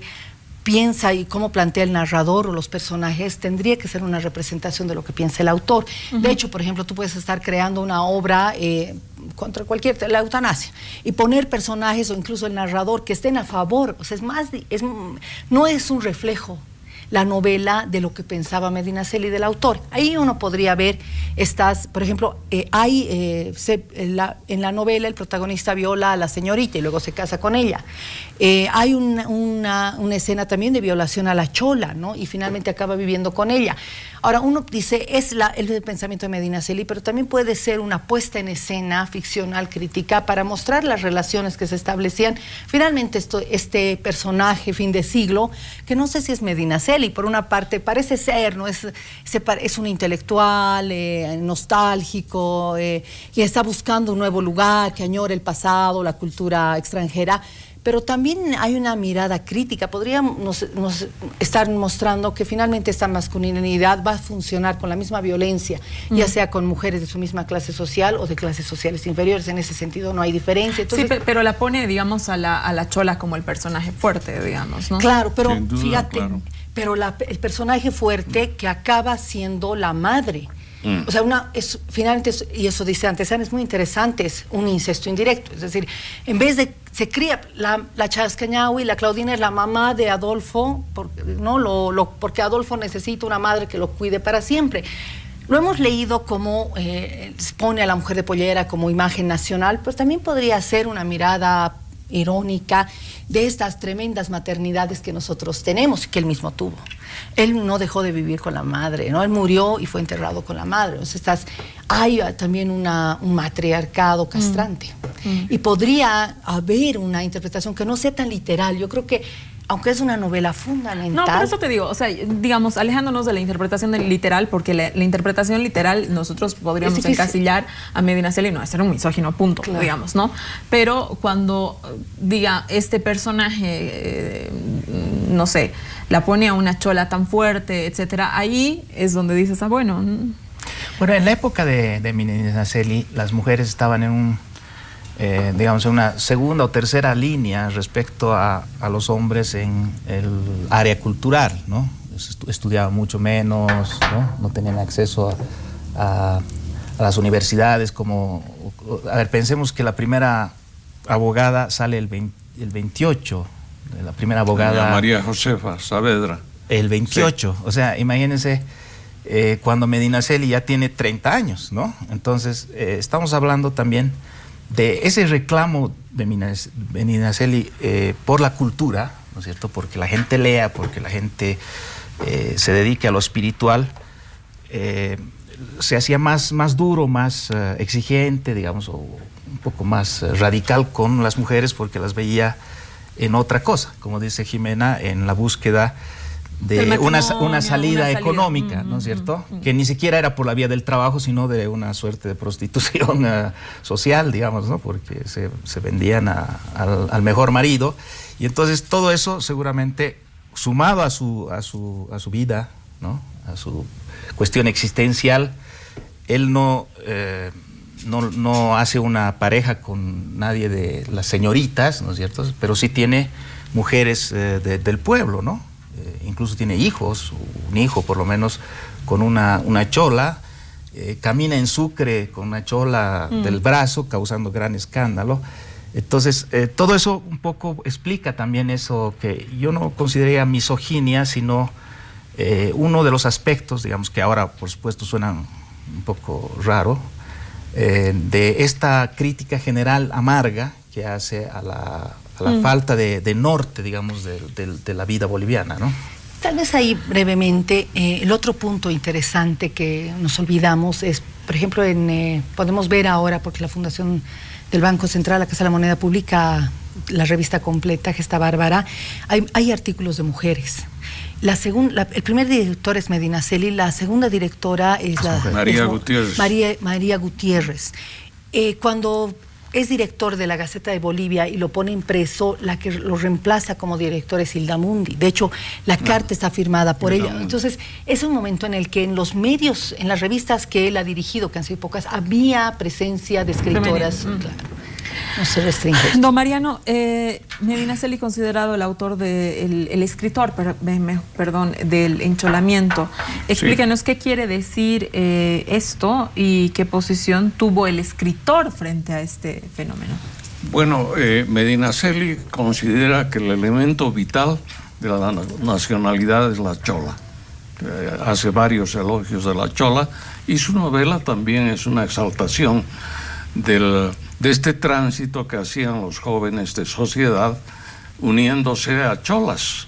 D: piensa y cómo plantea el narrador o los personajes tendría que ser una representación de lo que piensa el autor. De hecho, por ejemplo, tú puedes estar creando una obra contra la eutanasia y poner personajes o incluso el narrador que estén a favor. O sea, no es un reflejo la novela de lo que pensaba Medinaceli del autor. Ahí uno podría ver por ejemplo, en la novela el protagonista viola a la señorita y luego se casa con ella. Hay una escena también de violación a la chola, ¿no? Y finalmente acaba viviendo con ella. Ahora, uno dice, es el pensamiento de Medinaceli, pero también puede ser una puesta en escena ficcional, crítica, para mostrar las relaciones que se establecían. Finalmente, este personaje, fin de siglo, que no sé si es Medinaceli, por una parte parece ser, ¿no? Es un intelectual, nostálgico, y está buscando un nuevo lugar, que añora el pasado, la cultura extranjera. Pero también hay una mirada crítica. Podríamos estar mostrando que finalmente esta masculinidad va a funcionar con la misma violencia, ya sea con mujeres de su misma clase social o de clases sociales inferiores. En ese sentido no hay diferencia. Entonces,
B: sí, pero la pone, digamos, a la chola como el personaje fuerte, digamos, ¿no?
D: Claro, pero
C: Sin duda,
D: fíjate,
C: claro.
D: pero el personaje fuerte que acaba siendo la madre. O sea, finalmente, y eso dice Antezana, es muy interesante, es un incesto indirecto. Es decir, en vez de, se cría la Chascañahui, la Claudina es la mamá de Adolfo, porque Adolfo necesita una madre que lo cuide para siempre. Lo hemos leído como pone a la mujer de pollera como imagen nacional, pues también podría ser una mirada irónica de estas tremendas maternidades que nosotros tenemos y que él mismo tuvo. Él no dejó de vivir con la madre, ¿no? Él murió y fue enterrado con la madre. Entonces hay también un matriarcado castrante. Y podría haber una interpretación que no sea tan literal. Yo creo que, aunque es una novela fundamental...
B: No, por eso te digo, o sea, digamos, alejándonos de la interpretación del literal, porque la interpretación literal nosotros podríamos encasillar a Medinaceli, no, ser un misógino, punto, claro, digamos, ¿no? Pero cuando diga, este personaje, no sé, la pone a una chola tan fuerte, etcétera, ahí es donde dices, bueno...
E: Bueno, en la época de Medinaceli, las mujeres estaban en digamos, en una segunda o tercera línea respecto a los hombres en el área cultural, ¿no? Estudiaban mucho menos, no tenían acceso a las universidades a ver, pensemos que la primera abogada sale el 28, la primera abogada...
C: María Josefa Saavedra.
E: El 28, sí. O sea, imagínense... cuando Medinaceli ya tiene 30 años, ¿no? Entonces, estamos hablando también de ese reclamo de Medinaceli por la cultura, ¿no es cierto? Porque la gente lea, porque la gente se dedique a lo espiritual, se hacía más duro, más exigente, digamos, o un poco más radical con las mujeres porque las veía en otra cosa, como dice Jimena, en la búsqueda de una salida económica, ¿no es cierto? Que ni siquiera era por la vía del trabajo, sino de una suerte de prostitución social, digamos, ¿no? Porque se vendían al mejor marido. Y entonces todo eso seguramente, sumado a su vida, ¿no? A su cuestión existencial, él no hace una pareja con nadie de las señoritas, ¿no es cierto? Pero sí tiene mujeres del pueblo, ¿no? Incluso tiene hijos, un hijo por lo menos, con una chola, camina en Sucre con una chola del brazo, causando gran escándalo. Entonces, todo eso un poco explica también eso que yo no consideraría misoginia, sino uno de los aspectos, digamos, que ahora por supuesto suenan un poco raro, de esta crítica general amarga que hace a la falta de norte, digamos, de la vida boliviana, ¿no?
D: Tal vez ahí brevemente, el otro punto interesante que nos olvidamos es, por ejemplo, podemos ver ahora, porque la Fundación del Banco Central, la Casa de la Moneda, publica la revista completa, Gesta Bárbara, hay artículos de mujeres. El primer director es Medinaceli, la segunda directora es
C: María Gutiérrez.
D: María Gutiérrez. Cuando es director de la Gaceta de Bolivia y lo pone impreso, la que lo reemplaza como director es Hilda Mundi. De hecho, la carta está firmada por ella. Entonces, es un momento en el que en los medios, en las revistas que él ha dirigido, que han sido pocas, había presencia de escritoras. Claro, no se restringe esto.
B: Don Mariano, Medinaceli considerado el autor el escritor, perdón, del encholamiento. Explíquenos qué quiere decir esto y qué posición tuvo el escritor frente a este fenómeno.
C: Bueno, Medinaceli considera que el elemento vital de la nacionalidad es la chola. Hace varios elogios de la chola y su novela también es una exaltación de este tránsito que hacían los jóvenes de sociedad uniéndose a cholas.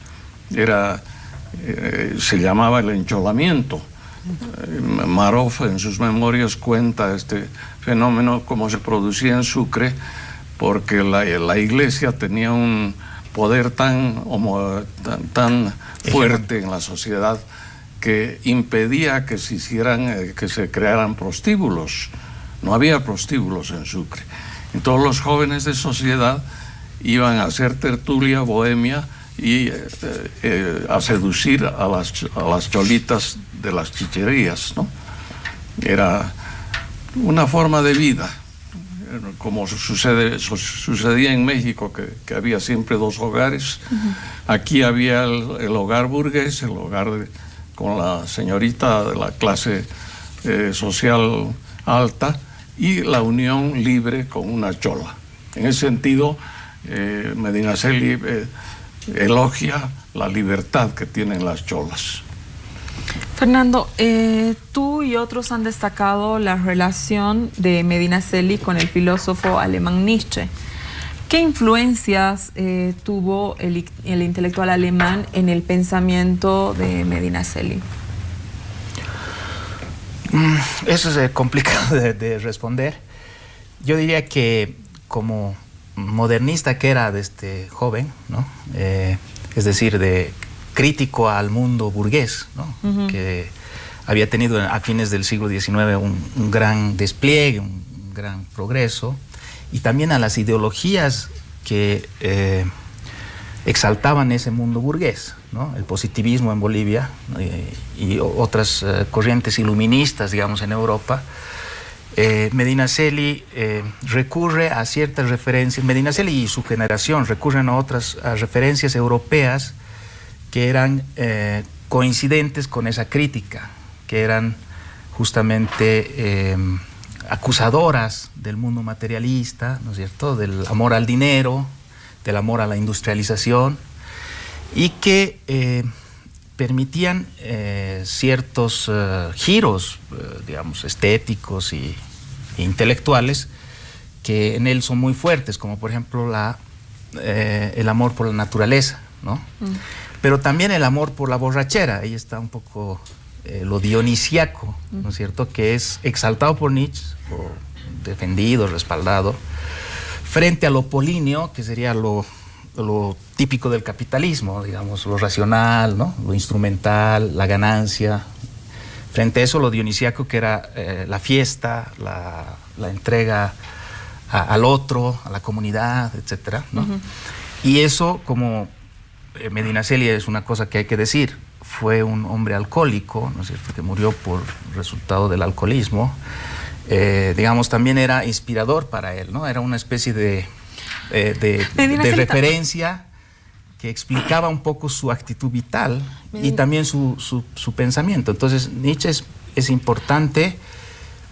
C: Se llamaba el encholamiento. Maroff en sus memorias cuenta este fenómeno como se producía en Sucre, porque la iglesia tenía un poder tan fuerte en la sociedad que impedía que se crearan prostíbulos. No había prostíbulos en Sucre. Entonces los jóvenes de sociedad iban a hacer tertulia, bohemia y a seducir a las cholitas de las chicherías, ¿no? Era una forma de vida, como sucedía en México, que había siempre dos hogares. Aquí había el hogar burgués, el hogar con la señorita de la clase social alta, y la unión libre con una chola. En ese sentido, Medinaceli elogia la libertad que tienen las cholas.
B: Fernando, tú y otros han destacado la relación de Medinaceli con el filósofo alemán Nietzsche. ¿Qué influencias tuvo el intelectual alemán en el pensamiento de Medinaceli?
E: Eso es complicado de responder. Yo diría que como modernista que era de este joven, ¿no? Es decir, de crítico al mundo burgués, ¿no? Que había tenido a fines del siglo XIX un gran despliegue, un gran progreso, y también a las ideologías que exaltaban ese mundo burgués, ¿no? El positivismo en Bolivia y otras corrientes iluministas, digamos, en Europa. Medinaceli recurre a ciertas referencias, Medinaceli y su generación recurren a otras referencias europeas que eran coincidentes con esa crítica, que eran justamente acusadoras del mundo materialista, ¿no es cierto?, del amor al dinero, del amor a la industrialización, y que permitían ciertos giros, digamos, estéticos e intelectuales, que en él son muy fuertes, como por ejemplo el amor por la naturaleza, ¿no? Pero también el amor por la borrachera. Ahí está un poco lo dionisiaco, ¿no es cierto?, que es exaltado por Nietzsche, o defendido, respaldado, frente a lo políneo, que sería lo típico del capitalismo, digamos, lo racional, ¿no?, lo instrumental, la ganancia. Frente a eso, lo dionisiaco, que era la fiesta, la entrega al otro, a la comunidad, etcétera, ¿no? Y eso, como Medinaceli, es una cosa que hay que decir, fue un hombre alcohólico, ¿no es cierto?, que murió por resultado del alcoholismo. Digamos, también era inspirador para él, ¿no? Era una especie de referencia que explicaba un poco su actitud vital y también su pensamiento. Entonces, Nietzsche es importante,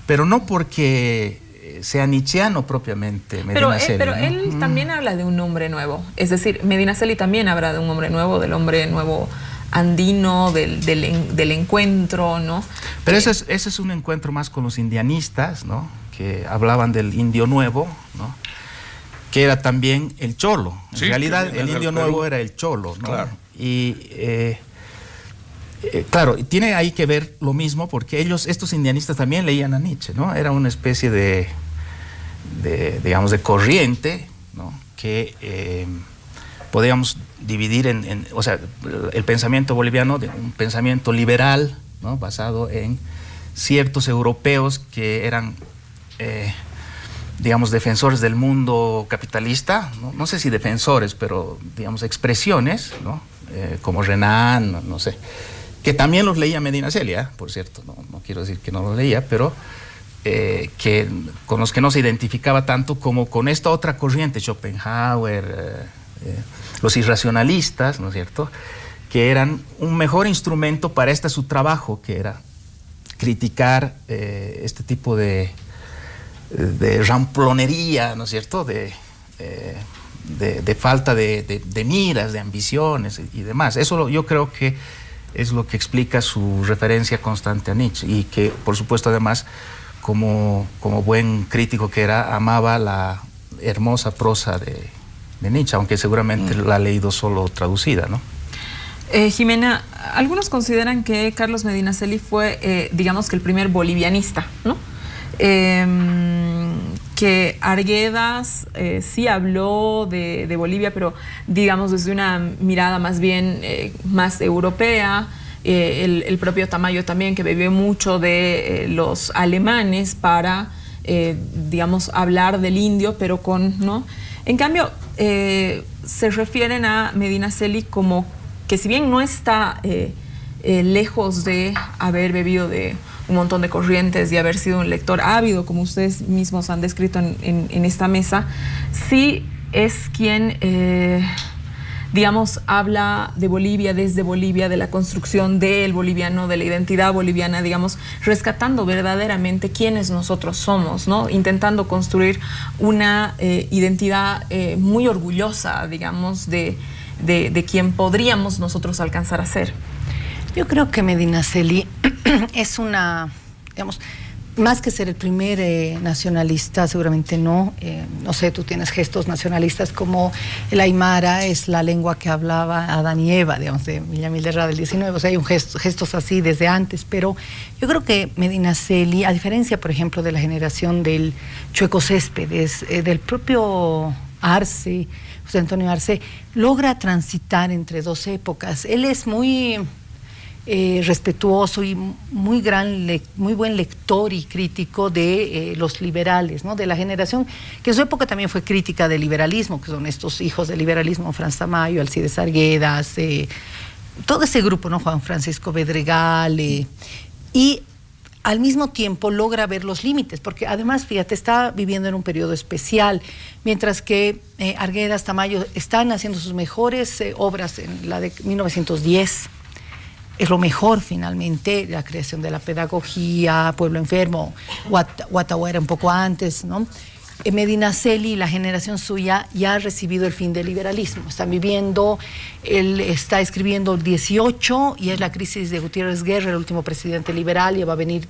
E: pero no porque sea nietzscheano propiamente Medinaceli.
B: Pero él también habla de un hombre nuevo. Es decir, Medinaceli también habla de un hombre nuevo, del hombre nuevo andino, del encuentro, ¿no?
E: Pero ese es un encuentro más con los indianistas, ¿no?, que hablaban del indio nuevo, ¿no?, que era también el cholo. En
C: Sí,
E: realidad
C: que
E: el
C: viene
E: indio
C: del Perú.
E: nuevo era el cholo, ¿no?
C: Claro.
E: Y claro, tiene ahí que ver lo mismo porque estos indianistas también leían a Nietzsche, ¿no? Era una especie digamos, de corriente, ¿no? Que podríamos dividir o sea, el pensamiento boliviano de un pensamiento liberal, ¿no? Basado en ciertos europeos que eran, digamos, defensores del mundo capitalista, ¿no? No sé si defensores, pero, digamos, expresiones, ¿no? Como Renan, no sé, que también los leía Medinaceli, por cierto, no quiero decir que no los leía, pero que con los que no se identificaba tanto como con esta otra corriente, Schopenhauer, los irracionalistas, ¿no es cierto?, que eran un mejor instrumento para su trabajo, que era criticar este tipo de ramplonería, ¿no es cierto?, de falta de miras, de ambiciones y demás. Eso yo creo que es lo que explica su referencia constante a Nietzsche y que, por supuesto, además, como buen crítico que era, amaba la hermosa prosa de Nietzsche, aunque seguramente la ha leído solo traducida, ¿no?
B: Jimena, algunos consideran que Carlos Medinaceli fue, digamos que el primer bolivianista, ¿no? Que Arguedas sí habló de Bolivia, pero digamos desde una mirada más bien más europea. El propio Tamayo también, que bebió mucho de los alemanes para, digamos, hablar del indio, pero ¿no? En cambio, se refieren a Medinaceli como que, si bien no está lejos de haber bebido de un montón de corrientes y haber sido un lector ávido, como ustedes mismos han descrito en esta mesa, sí es quien, digamos, habla de Bolivia, desde Bolivia, de la construcción del boliviano, de la identidad boliviana, digamos, rescatando verdaderamente quiénes nosotros somos, ¿no? Intentando construir una identidad muy orgullosa, digamos, de quien podríamos nosotros alcanzar a ser.
D: Yo creo que Medinaceli es digamos, más que ser el primer nacionalista, seguramente no. No sé, tú tienes gestos nacionalistas como el aymara, es la lengua que hablaba Adán y Eva, digamos, de Villamil de Ra del 19. O sea, hay gestos así desde antes, pero yo creo que Medinaceli, a diferencia, por ejemplo, de la generación del Chueco Céspedes, del propio Arce, José Antonio Arce, logra transitar entre dos épocas. Él es muy respetuoso y muy buen lector y crítico de los liberales, ¿no? De la generación que en su época también fue crítica del liberalismo, que son estos hijos del liberalismo, Franz Tamayo, Alcides Arguedas, todo ese grupo, ¿no? Juan Francisco Bedregal, y al mismo tiempo logra ver los límites, porque además, fíjate, está viviendo en un periodo especial, mientras que Arguedas, Tamayo están haciendo sus mejores obras en la de 1910. Es lo mejor, finalmente, la creación de la pedagogía, Pueblo Enfermo, Guatahuera un poco antes, ¿no? Medinaceli, la generación suya, ya ha recibido el fin del liberalismo. Están viviendo, él está escribiendo el 18 y es la crisis de Gutiérrez Guerra, el último presidente liberal, y va a venir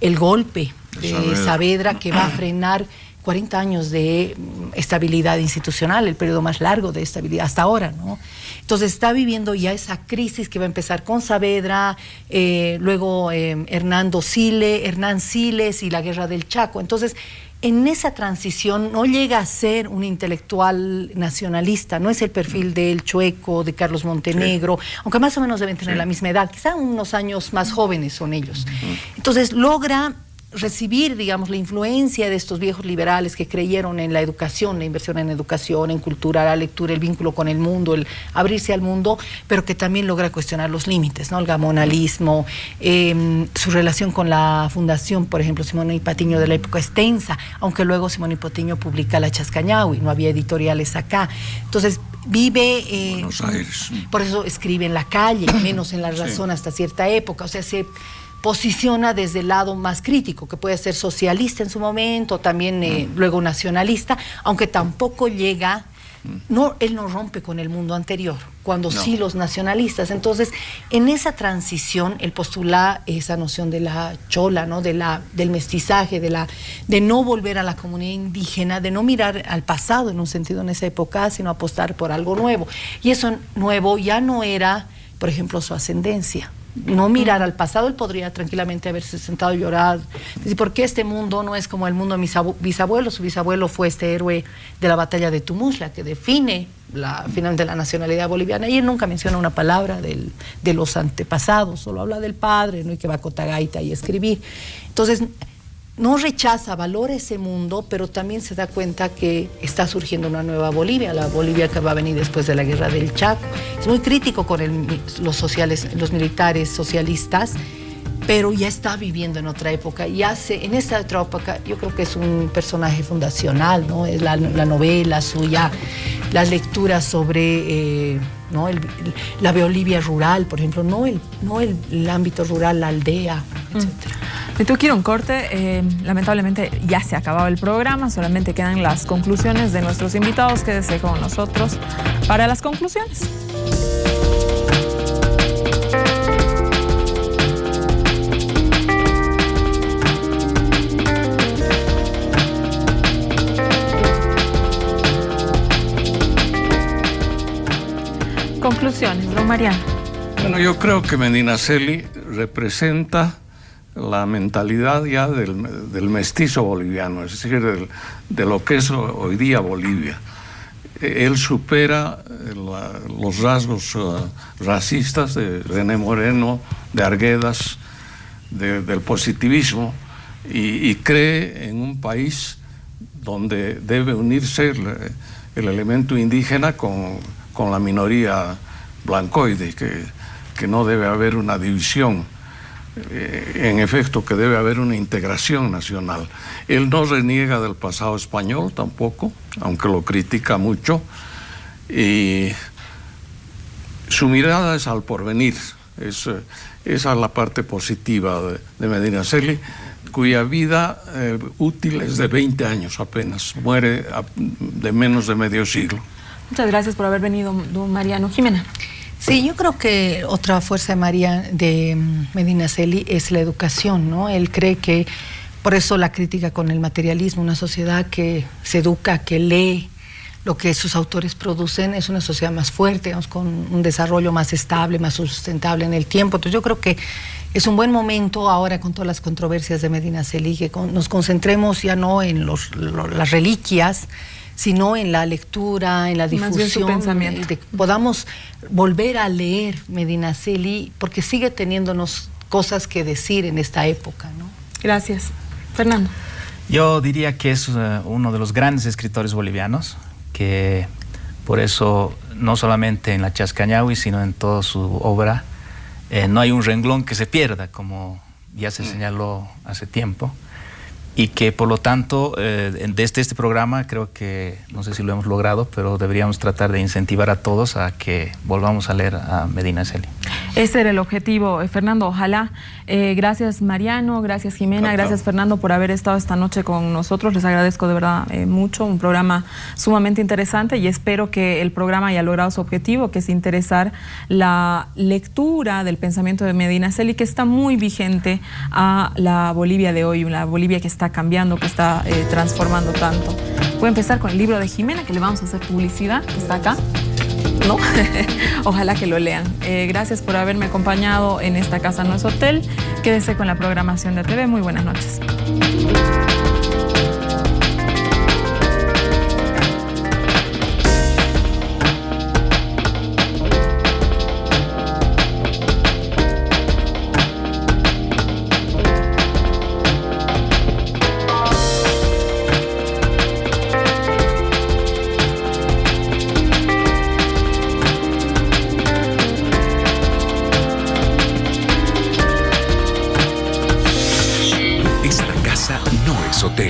D: el golpe de Saavedra, que va a frenar 40 años de estabilidad institucional, el periodo más largo de estabilidad hasta ahora, ¿no? Entonces está viviendo ya esa crisis que va a empezar con Saavedra, luego Hernán Siles y la guerra del Chaco. Entonces, en esa transición no llega a ser un intelectual nacionalista, no es el perfil del Chueco, de Carlos Montenegro, aunque más o menos deben tener la misma edad, quizá unos años más jóvenes son ellos. Entonces logra recibir, digamos, la influencia de estos viejos liberales que creyeron en la educación, la inversión en educación, en cultura, la lectura, el vínculo con el mundo, el abrirse al mundo, pero que también logra cuestionar los límites, ¿no? El gamonalismo, su relación con la fundación, por ejemplo, Simón y Patiño de la época es tensa, aunque luego Simón y Patiño publica La Chascañahui, no había editoriales acá. Entonces, vive
C: Buenos Aires.
D: Por eso escribe en la calle, menos en La Razón hasta cierta época, o sea, se posiciona desde el lado más crítico, que puede ser socialista en su momento, también luego nacionalista, aunque tampoco llega él no rompe con el mundo anterior, cuando sí los nacionalistas. Entonces, en esa transición, él postula esa noción de la chola, ¿no? Del mestizaje, de no volver a la comunidad indígena, de no mirar al pasado en un sentido en esa época, sino apostar por algo nuevo. Y eso nuevo ya no era, por ejemplo, su ascendencia. No mirar al pasado, él podría tranquilamente haberse sentado y llorar. Decir, ¿por qué este mundo no es como el mundo de mis bisabuelos? Su bisabuelo fue este héroe de la batalla de Tumusla, que define la final de la nacionalidad boliviana. Y él nunca menciona una palabra de los antepasados, solo habla del padre, ¿no? Y que va a Cotagaita y escribir. Entonces, no rechaza, valora ese mundo, pero también se da cuenta que está surgiendo una nueva Bolivia, la Bolivia que va a venir después de la guerra del Chaco. Es muy crítico con los militares socialistas, pero ya está viviendo en otra época. Y en esta otra época, yo creo que es un personaje fundacional, ¿no? Es la novela suya, las lecturas sobre ¿no? la Bolivia rural, por ejemplo, no el ámbito rural, la aldea, etcétera.
B: Me tengo que ir a un corte. Lamentablemente ya se ha acabado el programa, solamente quedan las conclusiones de nuestros invitados. Quédese con nosotros para las conclusiones. Conclusiones, don Mariano.
C: Bueno, yo creo que Medinaceli representa la mentalidad ya del mestizo boliviano, es decir, de lo que es hoy día Bolivia. Él supera los rasgos racistas de René Moreno, de Arguedas, del positivismo, y cree en un país donde debe unirse el elemento indígena con la minoría blancoide, que no debe haber una división. En efecto, que debe haber una integración nacional. Él no reniega del pasado español tampoco, aunque lo critica mucho, y su mirada es al porvenir. Esa es la parte positiva de Medinaceli, cuya vida útil es de 20 años apenas, muere de menos de medio siglo.
B: Muchas gracias por haber venido, don Mariano. Jimena.
D: Sí, yo creo que otra fuerza de Medinaceli es la educación, ¿no? Él cree que, por eso la crítica con el materialismo, una sociedad que se educa, que lee lo que sus autores producen, es una sociedad más fuerte, digamos, con un desarrollo más estable, más sustentable en el tiempo. Entonces yo creo que es un buen momento ahora con todas las controversias de Medinaceli, que nos concentremos ya no en las reliquias, sino en la lectura, en la difusión, que podamos volver a leer Medinaceli, porque sigue teniéndonos cosas que decir en esta época, ¿no?
B: Gracias. Fernando.
E: Yo diría que es uno de los grandes escritores bolivianos, que por eso no solamente en la Chascañahui, sino en toda su obra, no hay un renglón que se pierda, como ya se señaló hace tiempo. Y que por lo tanto, desde este programa, creo que, no sé si lo hemos logrado, pero deberíamos tratar de incentivar a todos a que volvamos a leer a Medinaceli.
B: Ese era el objetivo, Fernando, ojalá. Gracias Mariano, gracias Jimena, gracias Fernando por haber estado esta noche con nosotros. Les agradezco de verdad mucho, un programa sumamente interesante, y espero que el programa haya logrado su objetivo, que es interesar la lectura del pensamiento de Medinaceli, que está muy vigente a la Bolivia de hoy, una Bolivia que está cambiando, que está transformando tanto. Voy a empezar con el libro de Jimena, que le vamos a hacer publicidad, que está acá. ¿No? Ojalá que lo lean. Gracias por haberme acompañado en esta Casa No es Hotel. Quédese con la programación de TV. Muy buenas noches.
A: No es hotel.